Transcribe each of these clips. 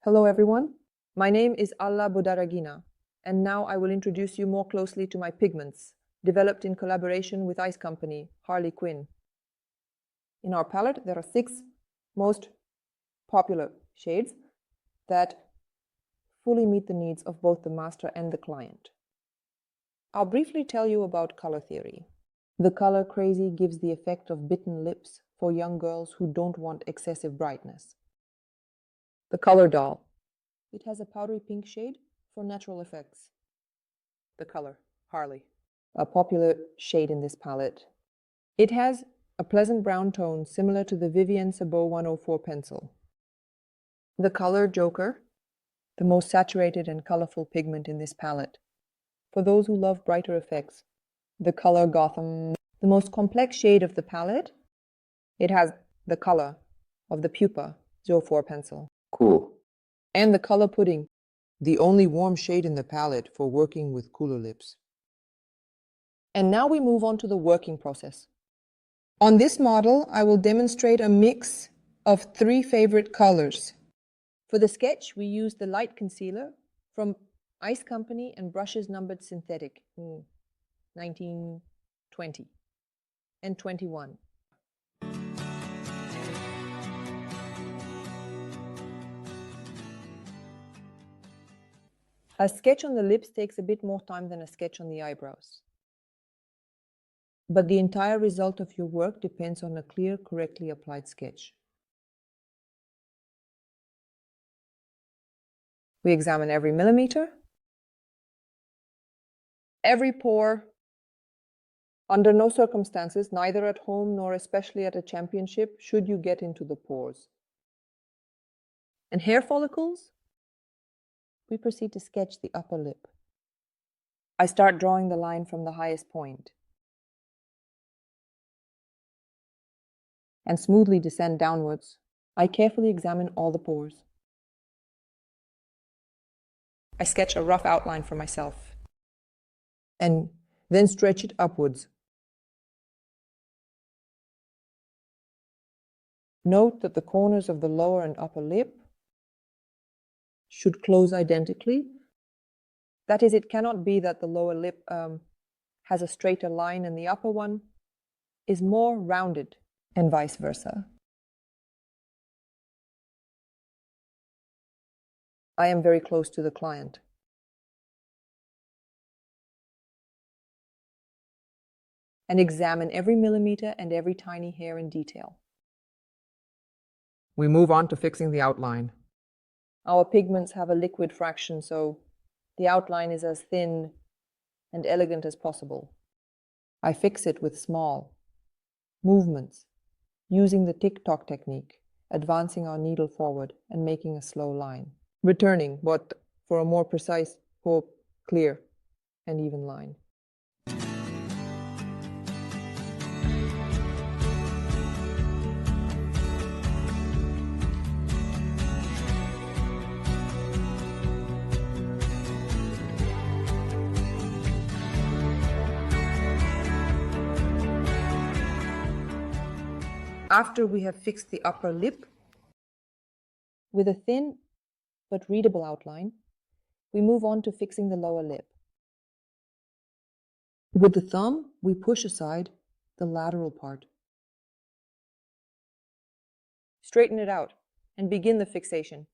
Hello everyone, my name is ALLA Budaragina, and now I will introduce you more closely to my pigments, developed in collaboration with ice company HARLEY QWEEN. In our palette, there are 6 most popular shades that fully meet the needs of both the master and the client. I'll briefly tell you about color theory. The color crazy gives the effect of bitten lips for young girls who don't want excessive brightness. The color doll. It has a powdery pink shade for natural effects. The color Harley, a popular shade in this palette. It has a pleasant brown tone similar to the Vivienne Sabot 104 pencil. The color Joker, the most saturated and colorful pigment in this palette. For those who love brighter effects, the color Gotham, the most complex shade of the palette. It has the color of the Pupa 04 pencil. Cool. And the color Pudding, the only warm shade in the palette for working with cooler lips. And now we move on to the working process. On this model, I will demonstrate a mix of 3 favorite colors. For the sketch, we use the light concealer from Ice Company and brushes numbered synthetic 19, 20, and 21. A sketch on the lips takes a bit more time than a sketch on the eyebrows. But the entire result of your work depends on a clear, correctly applied sketch. We examine every millimeter, every pore. Under no circumstances, neither at home nor especially at a championship, should you get into the pores. And hair follicles? We proceed to sketch the upper lip. I start drawing the line from the highest point and smoothly descend downwards. I carefully examine all the pores. I sketch a rough outline for myself and then stretch it upwards. Note that the corners of the lower and upper lip should close identically. That is, it cannot be that the lower lip has a straighter line and the upper one is more rounded, and vice versa. I am very close to the client. And examine every millimeter and every tiny hair in detail. We move on to fixing the outline. Our pigments have a liquid fraction, so the outline is as thin and elegant as possible. I fix it with small movements, using the tick-tock technique, advancing our needle forward and making a slow line, returning but for a more precise, clear, and even line. After we have fixed the upper lip with a thin but readable outline, we move on to fixing the lower lip. With the thumb, we push aside the lateral part. Straighten it out and begin the fixation.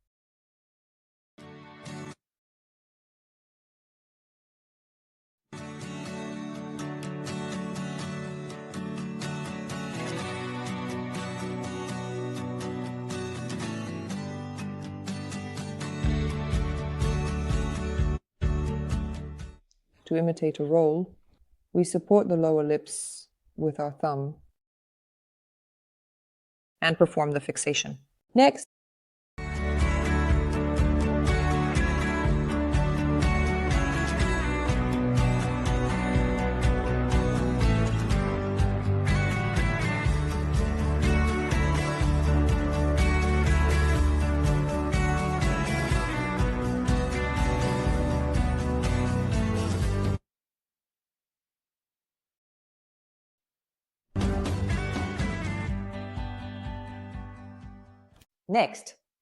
To imitate a roll, we support the lower lips with our thumb and perform the fixation. Next,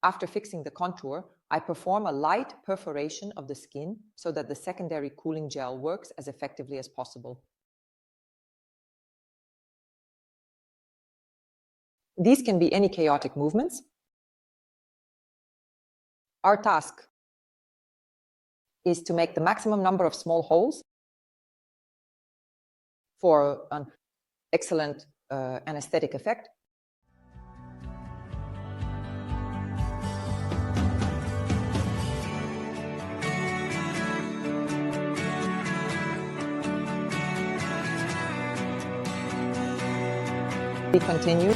After fixing the contour, I perform a light perforation of the skin so that the secondary cooling gel works as effectively as possible. These can be any chaotic movements. Our task is to make the maximum number of small holes for an excellent anesthetic effect. We continue.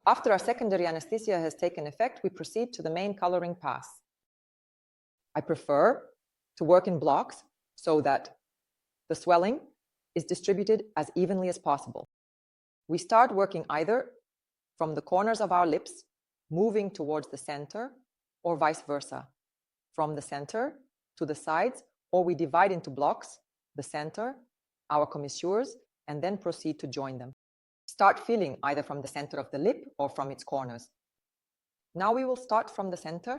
After our secondary anesthesia has taken effect, we proceed to the main coloring pass. I prefer to work in blocks so that the swelling is distributed as evenly as possible. We start working either from the corners of our lips, moving towards the center, or vice versa, from the center to the sides, or we divide into blocks, the center, our commissures, and then proceed to join them. Start feeling either from the center of the lip or from its corners. Now we will start from the center.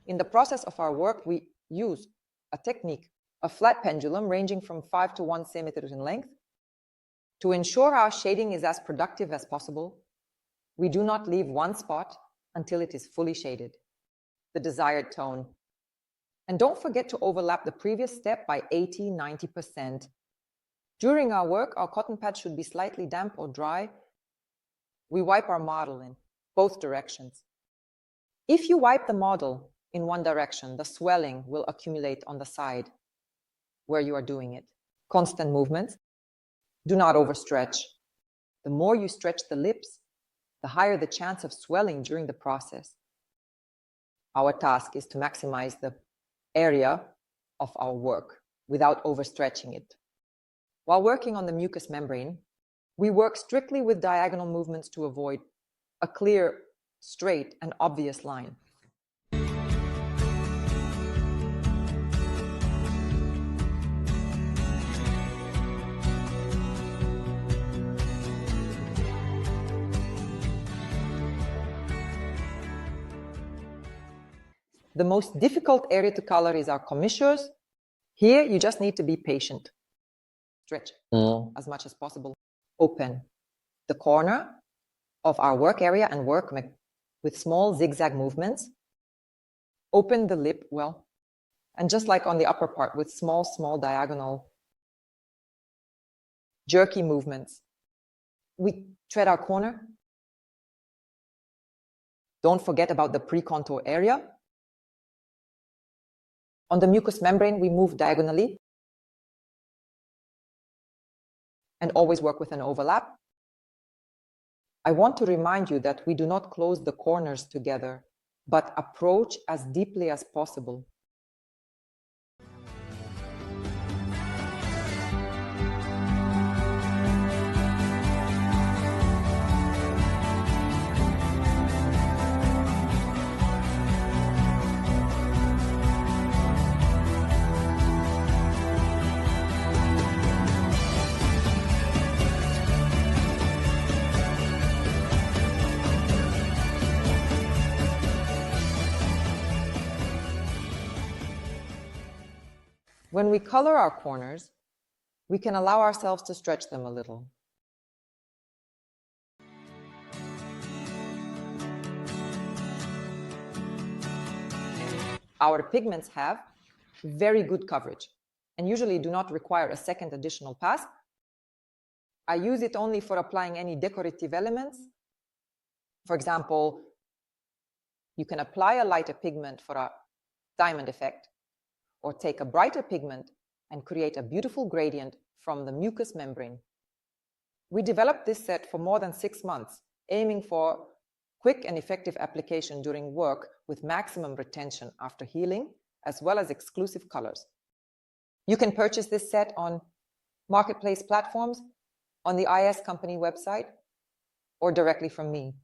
In the process of our work, we use a technique, a flat pendulum ranging from 5 to 1 centimeter in length. To ensure our shading is as productive as possible, we do not leave one spot until it is fully shaded, the desired tone. And don't forget to overlap the previous step by 80–90%. During our work, our cotton pad should be slightly damp or dry. We wipe our model in both directions. If you wipe the model in one direction, the swelling will accumulate on the side where you are doing it. Constant movements. Do not overstretch. The more you stretch the lips, the higher the chance of swelling during the process. Our task is to maximize the area of our work without overstretching it. While working on the mucous membrane, we work strictly with diagonal movements to avoid a clear, straight, and obvious line. The most difficult area to color is our commissures. Here, you just need to be patient. Stretch as much as possible. Open the corner of our work area and work with small zigzag movements. Open the lip well. And just like on the upper part, with small diagonal jerky movements. We tread our corner. Don't forget about the pre-contour area. On the mucous membrane, we move diagonally and always work with an overlap. I want to remind you that we do not close the corners together, but approach as deeply as possible. When we color our corners, we can allow ourselves to stretch them a little. Our pigments have very good coverage and usually do not require a second additional pass. I use it only for applying any decorative elements. For example, you can apply a lighter pigment for a diamond effect, or take a brighter pigment and create a beautiful gradient from the mucous membrane. We developed this set for more than 6 months, aiming for quick and effective application during work with maximum retention after healing, as well as exclusive colors. You can purchase this set on marketplace platforms, on the IS company website, or directly from me.